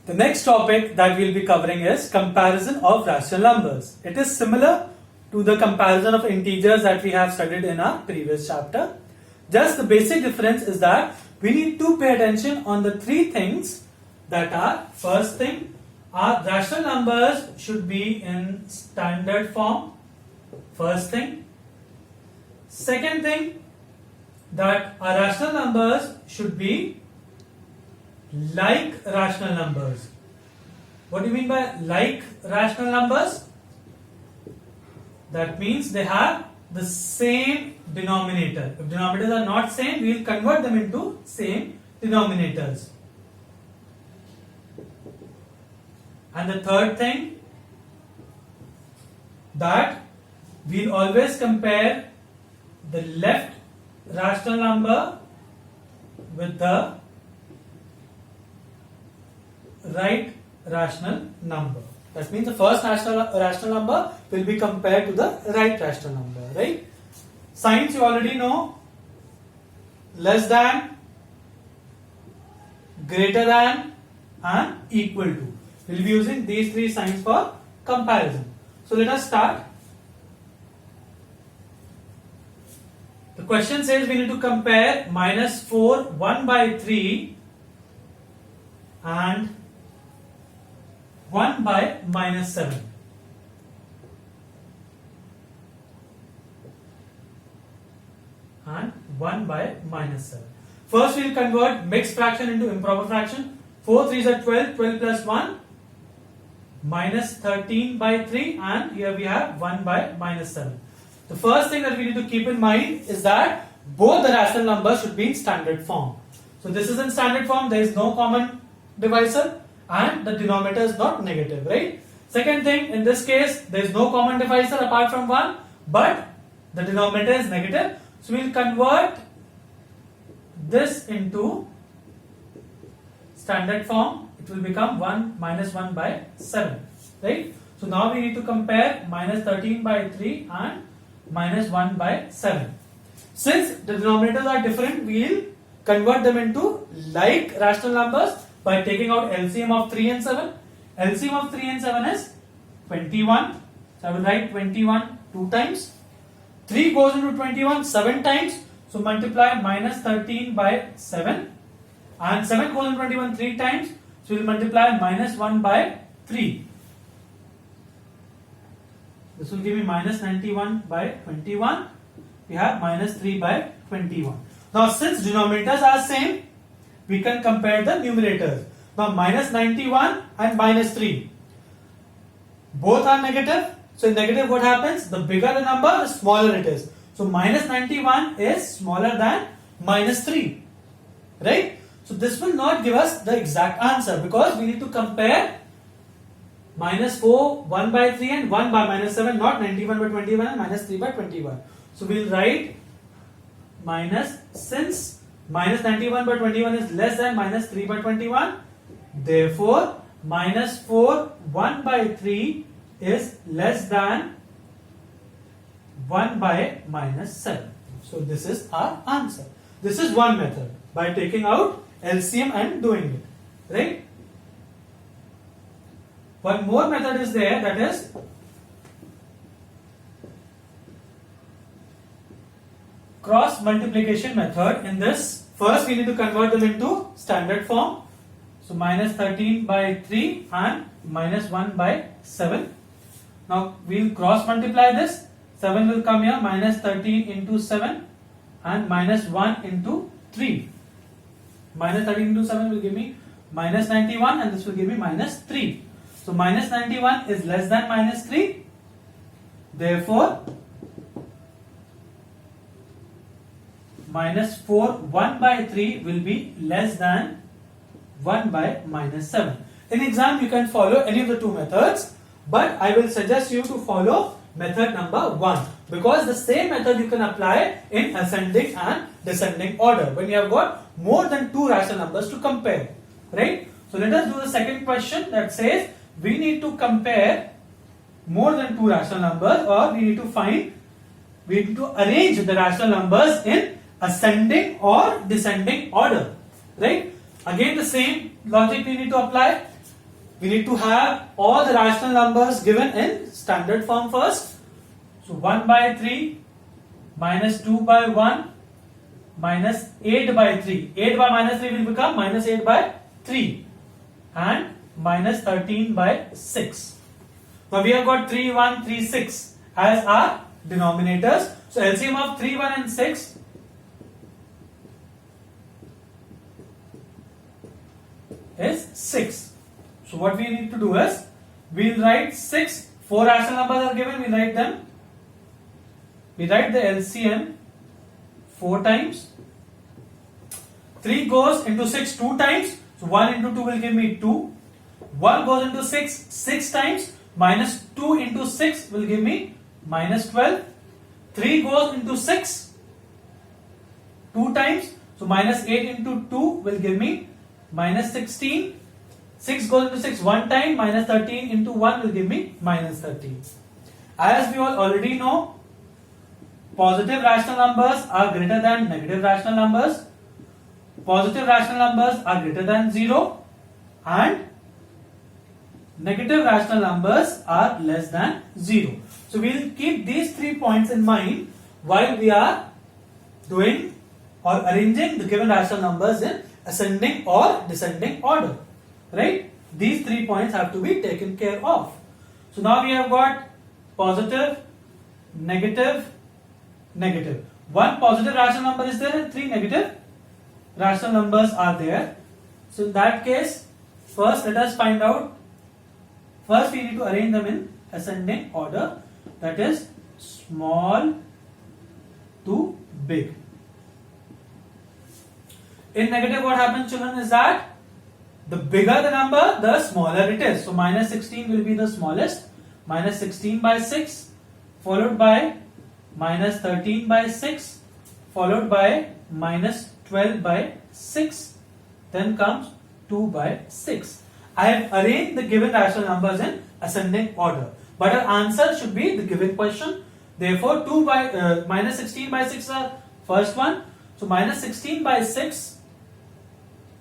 The next topic that we'll be covering is comparison of rational numbers. It is similar to the comparison of integers that we have studied in our previous chapter. Just the basic difference is that we need to pay attention on the three things that are: first thing, our rational numbers should be in standard form. First thing. Second thing, that our rational numbers should be like rational numbers. What do you mean by like rational numbers? That means they have the same denominator. If denominators are not same, we will convert them into same denominators. And the third thing, that we'll always compare the left rational number with the right rational number. That means the first rational number will be compared to the right rational number, right? Signs you already know: less than, greater than, and equal to. We'll be using these three signs for comparison. So let us start. The question says we need to compare -4 1/3 and 1/-7. And 1/-7. First we will convert mixed fraction into improper fraction. 4 3s are 12, 12 plus 1 -13/3, and here we have 1/-7. The first thing that we need to keep in mind is that both the rational numbers should be in standard form. So this is in standard form, there is no common divisor and the denominator is not negative, right? Second thing, in this case, there is no common divisor apart from 1, but the denominator is negative. So we will convert this into standard form. It will become 1 minus 1/7, right? So now we need to compare -13/3 and -1/7. Since the denominators are different, we will convert them into like rational numbers by taking out LCM of 3 and 7. LCM of 3 and 7 is 21. So I will write 21 2 times. 3 goes into 21 7 times. So multiply -13/7. And 7 goes into 21 3 times. So we will multiply -1/3. This will give me -91/21. We have -3/21. Now since denominators are same, we can compare the numerators. Now -91 and -3. Both are negative. So in negative what happens? The bigger the number, the smaller it is. So -91 is smaller than -3. Right? So this will not give us the exact answer because we need to compare -4 1/3 and 1/-7, not 91/21 and -3/21. So we'll write since -91/21 is less than -3/21, therefore -4 1/3 is less than 1/-7. So this is our answer. This is one method by taking out LCM and doing it, right? One more method is there, that is cross multiplication method. In this, first we need to convert them into standard form. So -13/3 and -1/7. Now we will cross multiply this. 7 will come here, -13 into 7 and -1 into 3. -13 into 7 will give me -91 and this will give me -3. So -91 is less than -3. Therefore, -4 1/3 will be less than 1/-7. In exam, you can follow any of the two methods, but I will suggest you to follow method number 1 because the same method you can apply in ascending and descending order when you have got more than two rational numbers to compare, right? So let us do the second question that says we need to compare more than two rational numbers, or we need to arrange the rational numbers in ascending or descending order, right? Again the same logic we need to apply. we need to have all the rational numbers given in standard form first. So 1 by 3 minus 2 by 1 minus 8 by 3. 8 by minus 3 will become minus 8 by 3 and minus 13 by 6. Now we have got 3, 1, 3, 6 as our denominators. So LCM of 3, 1 and 6 is 6. So what we need to do is, we'll write 6, 4 rational numbers are given, we write them. We write the LCM 4 times. 3 goes into 6 2 times. So 1 into 2 will give me 2. 1 goes into 6 6 times. Minus 2 into 6 will give me minus 12. 3 goes into 6 2 times. So minus 8 into 2 will give me minus 16. 6 goes into 6 1 time. Minus 13 into 1 will give me minus 13. As we all already know, positive rational numbers are greater than negative rational numbers. Positive rational numbers are greater than 0 and negative rational numbers are less than 0. So we will keep these 3 points in mind while we are doing or arranging the given rational numbers in ascending or descending order. Right? These 3 points have to be taken care of. So now we have got positive, negative, negative. 1 positive rational number is there and 3 negative rational numbers are there. So in that case, first let us find out. First we need to arrange them in ascending order, that is small to big. In negative, what happens, children, is that the bigger the number, the smaller it is. So minus 16 will be the smallest. Minus 16 by 6 followed by minus 13 by 6 followed by minus 12 by 6, then comes 2 by 6. I have arranged the given rational numbers in ascending order, but our answer should be the given question. Therefore, 2 by minus 16 by 6 are first one. So minus 16 by 6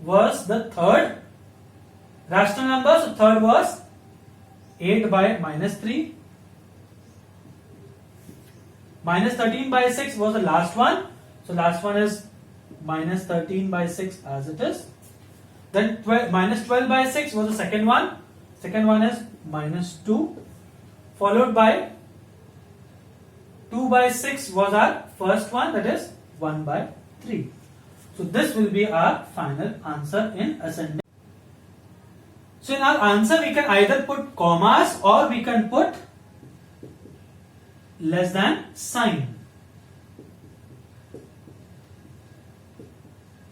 was the third rational number. So third was 8 by minus 3. Minus 13 by 6 was the last one. So last one is minus 13 by 6 as it is. Then minus 12 by 6 was the second one. Second one is minus 2. Followed by 2 by 6 was our first one, that is 1 by 3. So this will be our final answer in ascending. So in our answer we can either put commas or we can put less than sign.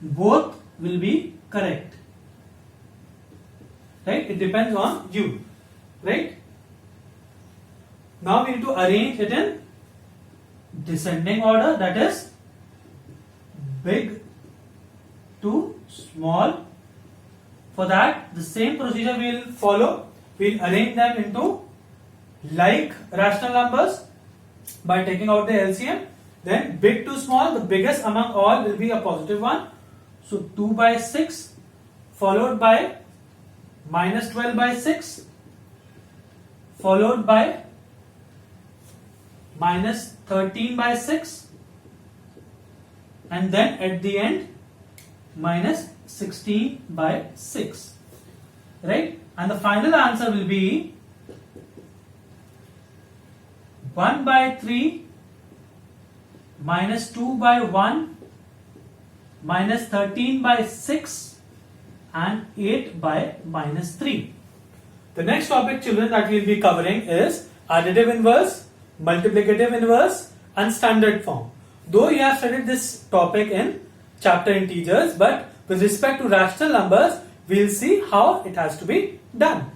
Both will be correct. Right? It depends on you. Right? Now we need to arrange it in descending order, that is big to small. For that, the same procedure we will follow. We will arrange them into like rational numbers by taking out the LCM. Then big to small, the biggest among all will be a positive one. So 2 by 6 followed by minus 12 by 6 followed by minus 13 by 6 and then at the end minus 16 by 6. Right? And the final answer will be 1 by 3 minus 2 by 1 minus 13 by 6 and 8 by minus 3. The next topic, children, that we will be covering is additive inverse, multiplicative inverse and standard form. Though you have studied this topic in chapter integers, but with respect to rational numbers, we will see how it has to be done.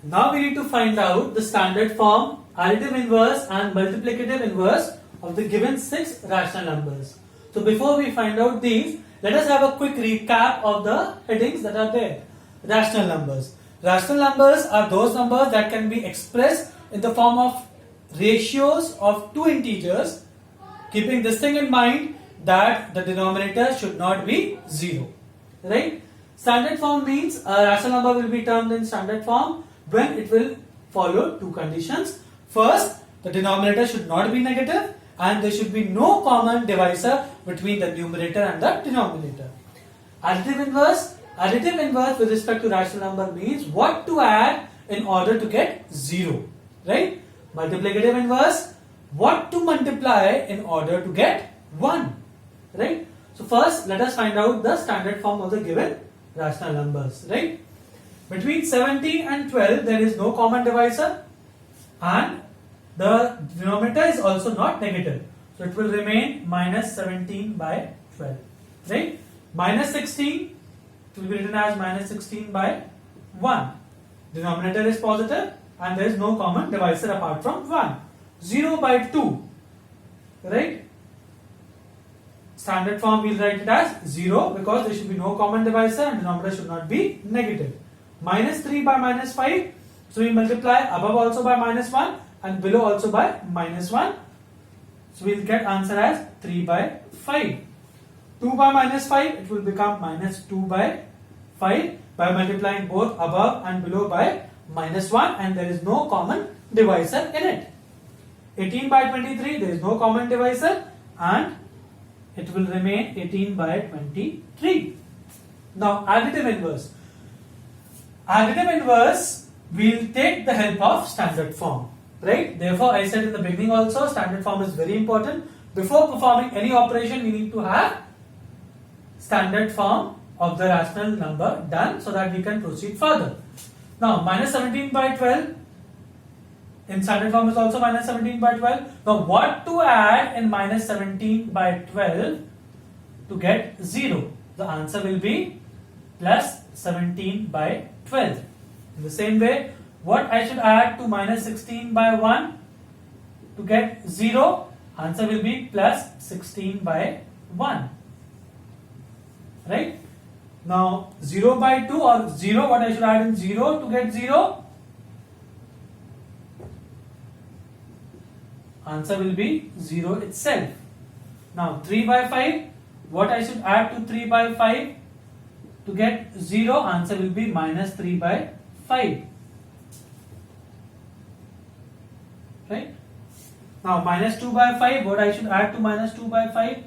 Now we need to find out the standard form, additive inverse and multiplicative inverse of the given 6 rational numbers. So before we find out these, let us have a quick recap of the headings that are there. Rational numbers. Rational numbers are those numbers that can be expressed in the form of ratios of two integers, keeping this thing in mind that the denominator should not be 0. Right? Standard form means a rational number will be termed in standard form when it will follow two conditions. First, the denominator should not be negative and there should be no common divisor between the numerator and the denominator. Additive inverse with respect to rational number means what to add in order to get 0, right? Multiplicative inverse, what to multiply in order to get 1, right? So first let us find out the standard form of the given rational numbers, right? Between 17 and 12 there is no common divisor and the denominator is also not negative. So it will remain minus 17 by 12, right? Minus 16, it will be written as minus 16 by 1. Denominator is positive and there is no common divisor apart from 1. 0 by 2, right? Standard form we will write it as 0 because there should be no common divisor and denominator should not be negative. Minus 3 by minus 5, so we multiply above also by minus 1 and below also by minus 1. So we will get answer as 3 by 5. 2 by minus 5, it will become minus 2 by 5 by multiplying both above and below by minus 1 and there is no common divisor in it. 18 by 23, there is no common divisor and it will remain 18 by 23. Now additive inverse. Additive inverse will take the help of standard form, right? Therefore I said in the beginning also standard form is very important. Before performing any operation we need to have standard form of the rational number done so that we can proceed further. Now minus 17 by 12 in standard form is also minus 17 by 12. Now what to add in minus 17 by 12 to get 0? The answer will be plus 17 by 12. In the same way, what I should add to minus 16 by 1 to get 0? Answer will be plus 16 by 1. Right? Now 0 by 2 or 0, what I should add in 0 to get 0? Answer will be 0 itself. Now 3 by 5, what I should add to 3 by 5 to get 0? Answer will be minus 3 by 5. Right? Now minus 2 by 5, what I should add to minus 2 by 5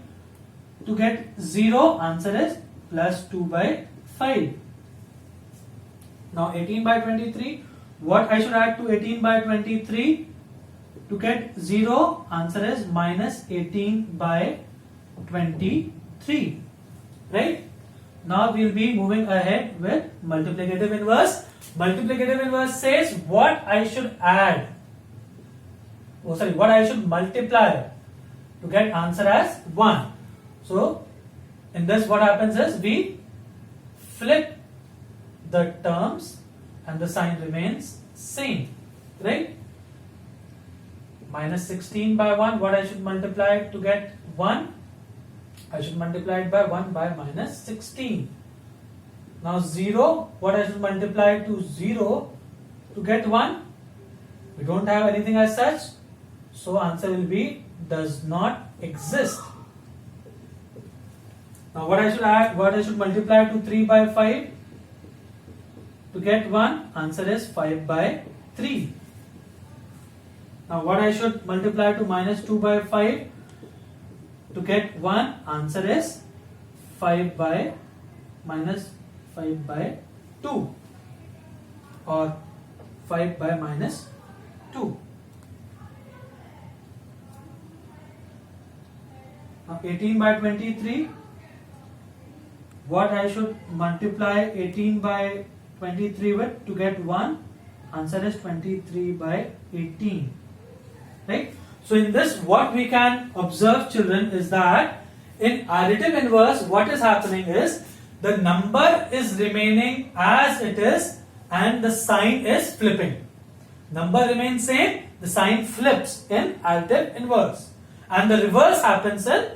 to get 0? Answer is plus 2 by 5. Now 18 by 23, what I should add to 18 by 23 to get 0? Answer is minus 18 by 23. Right? Now we will be moving ahead with multiplicative inverse. Multiplicative inverse says what I should add. What I should multiply to get answer as 1. So in this what happens is we flip the terms and the sign remains same. Right? Minus 16 by 1, what I should multiply to get 1? I should multiply it by 1 by minus 16. Now 0, what I should multiply to 0 to get 1? We don't have anything as such. So answer will be does not exist. Now what I should add, what I should multiply to 3 by 5 to get 1? Answer is 5 by 3. Now what I should multiply to minus 2 by 5 to get 1? Answer is 5 by minus 5 by 2 or 5 by minus 2. Now 18 by 23, what I should multiply 18 by 23 with to get 1? Answer is 23 by 18. Right? So in this what we can observe, children, is that in additive inverse what is happening is the number is remaining as it is and the sign is flipping. Number remains same, the sign flips in additive inverse. And the reverse happens in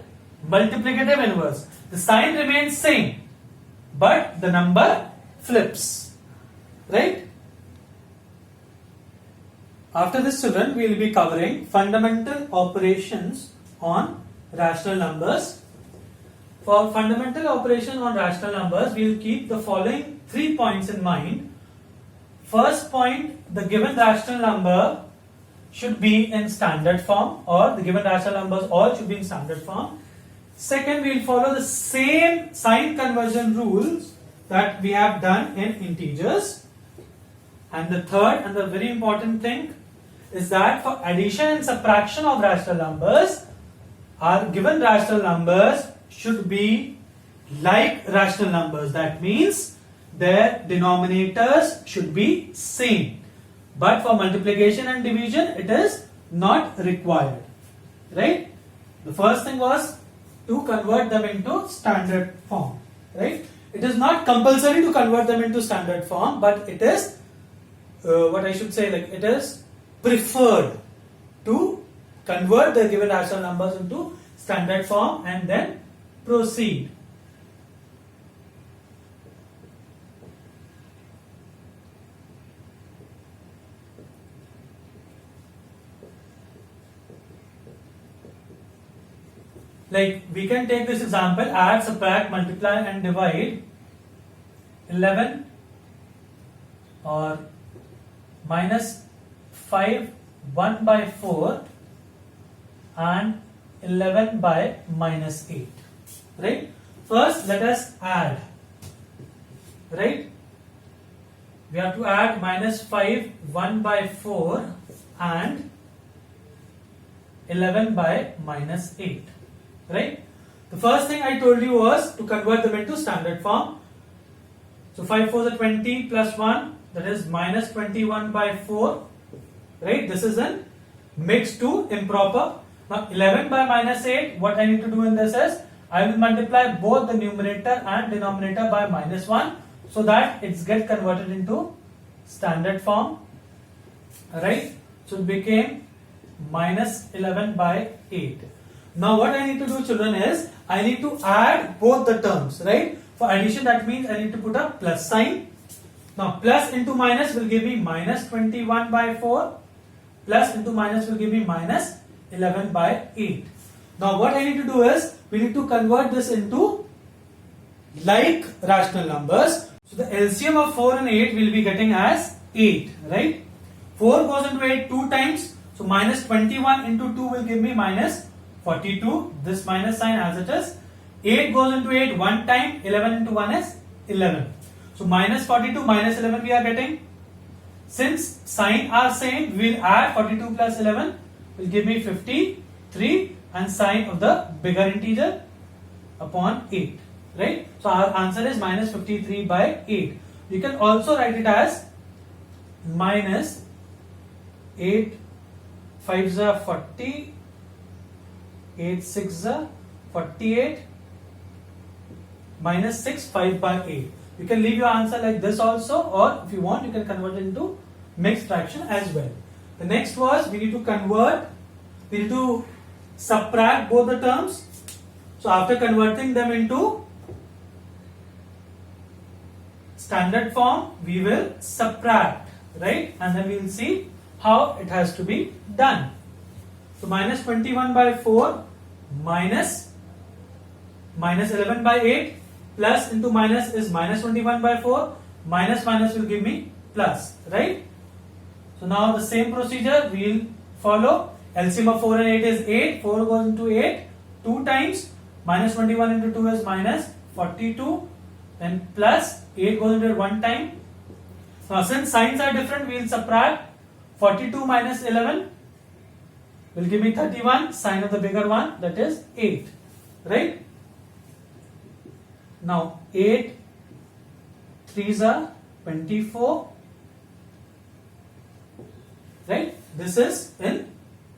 multiplicative inverse. The sign remains same but the number flips. Right? After this, children, we will be covering fundamental operations on rational numbers. For fundamental operation on rational numbers, we will keep the following 3 points in mind. First point, the given rational number should be in standard form, or the given rational numbers all should be in standard form. Second, we will follow the same sign conversion rules that we have done in integers. And the third and the very important thing is that for addition and subtraction of rational numbers, our given rational numbers should be like rational numbers. That means their denominators should be same. But for multiplication and division, it is not required. Right? The first thing was to convert them into standard form. Right? It is not compulsory to convert them into standard form, but it is what I should say, like it is preferred to convert the given rational numbers into standard form and then proceed. Like we can take this example: add, subtract, multiply and divide 11 or minus 5 1 by 4 and 11 by minus 8. Right? First, let us add. Right? We have to add minus 5 1 by 4 and 11 by minus 8. Right? The first thing I told you was to convert them into standard form. So 5 4s are 20 plus 1, that is minus 21 by 4. Right? This is a mixed to improper. Now 11 by minus 8, what I need to do in this is, I will multiply both the numerator and denominator by minus 1 so that it gets converted into standard form. Right? So it became minus 11 by 8. Now what I need to do, children, is I need to add both the terms. Right? For addition, that means I need to put a plus sign. Now plus into minus will give me minus 21 by 4. Plus into minus will give me minus 11 by 8. Now what I need to do is, we need to convert this into like rational numbers. So the LCM of 4 and 8 will be getting as 8, right? 4 goes into 8 2 times. So minus 21 into 2 will give me minus 42. This minus sign as it is. 8 goes into 8 1 time. 11 into 1 is 11. So minus 42 minus 11 we are getting. Since sign are same, we will add 42 plus 11 will give me 53 and sign of the bigger integer upon 8. Right? So our answer is minus 53 by 8. You can also write it as minus 8 5s are 40, 8 6s are 48, minus 6 5 by 8. You can leave your answer like this also, or if you want you can convert it into mixed fraction as well. The next was, we need to convert, we need to subtract both the terms. So after converting them into standard form, we will subtract, right? And then we will see how it has to be done. So minus 21 by 4 minus 11 by 8 plus into minus is minus 21 by 4, minus minus will give me plus, right? So now the same procedure we will follow. LCM of 4 and 8 is 8, 4 goes into 8 2 times, minus 21 into 2 is minus 42, then plus 8 goes into 1 time. Now since signs are different, we will subtract. 42 minus 11 will give me 31, sign of the bigger one, that is 8, right? Now 8 3s are 24, right? This is in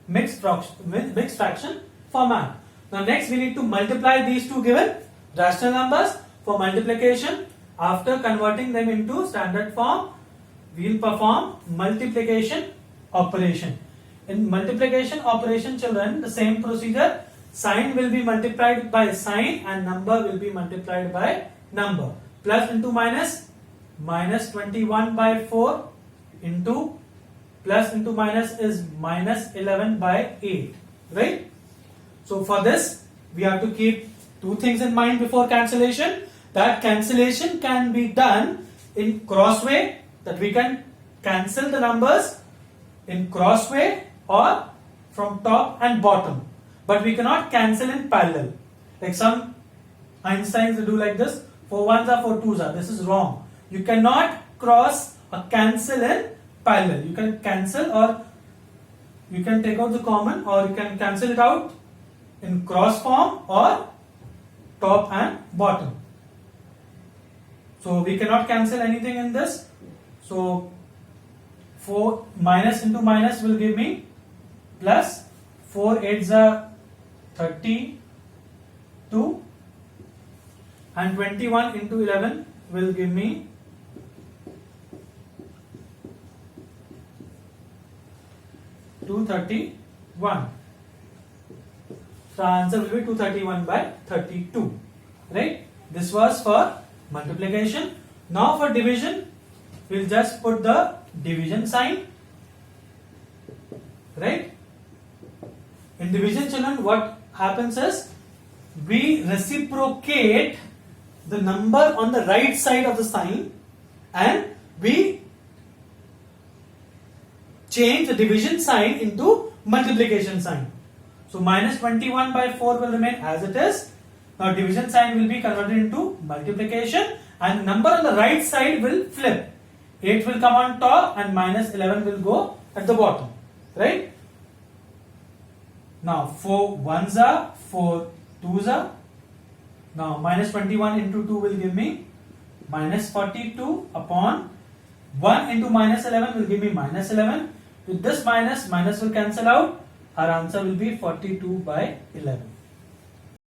mixed fraction format. Now next we need to multiply these two given rational numbers. For multiplication, after converting them into standard form, we will perform multiplication operation. In multiplication operation, children, the same procedure. Sign will be multiplied by sign and number will be multiplied by number. Plus into minus, minus 21 by 4 into plus into minus is minus 11 by 8, right? So for this we have to keep two things in mind before cancellation. That cancellation can be done in cross way, that we can cancel the numbers in cross way or from top and bottom, but we cannot cancel in parallel. Like some Einsteins do like this, 4 ones are 4 twos are. This is wrong. You cannot cross or cancel in parallel. You can cancel, or you can take out the common, or you can cancel it out in cross form or top and bottom. So we cannot cancel anything in this. So 4 minus into minus will give me plus, 4 8s are 32, and 21 into 11 will give me 231. So answer will be 231 by 32. Right? This was for multiplication. Now for division, we'll just put the division sign. Right? In division, children, what happens is we reciprocate the number on the right side of the sign and we change the division sign into multiplication sign. So minus 21 by 4 will remain as it is. Now division sign will be converted into multiplication and number on the right side will flip. 8 will come on top and minus 11 will go at the bottom. Right? Now 4 ones are, 4 twos are. Now minus 21 into 2 will give me minus 42 upon 1 into minus 11 will give me minus 11. With this minus will cancel out. Our answer will be 42 by 11.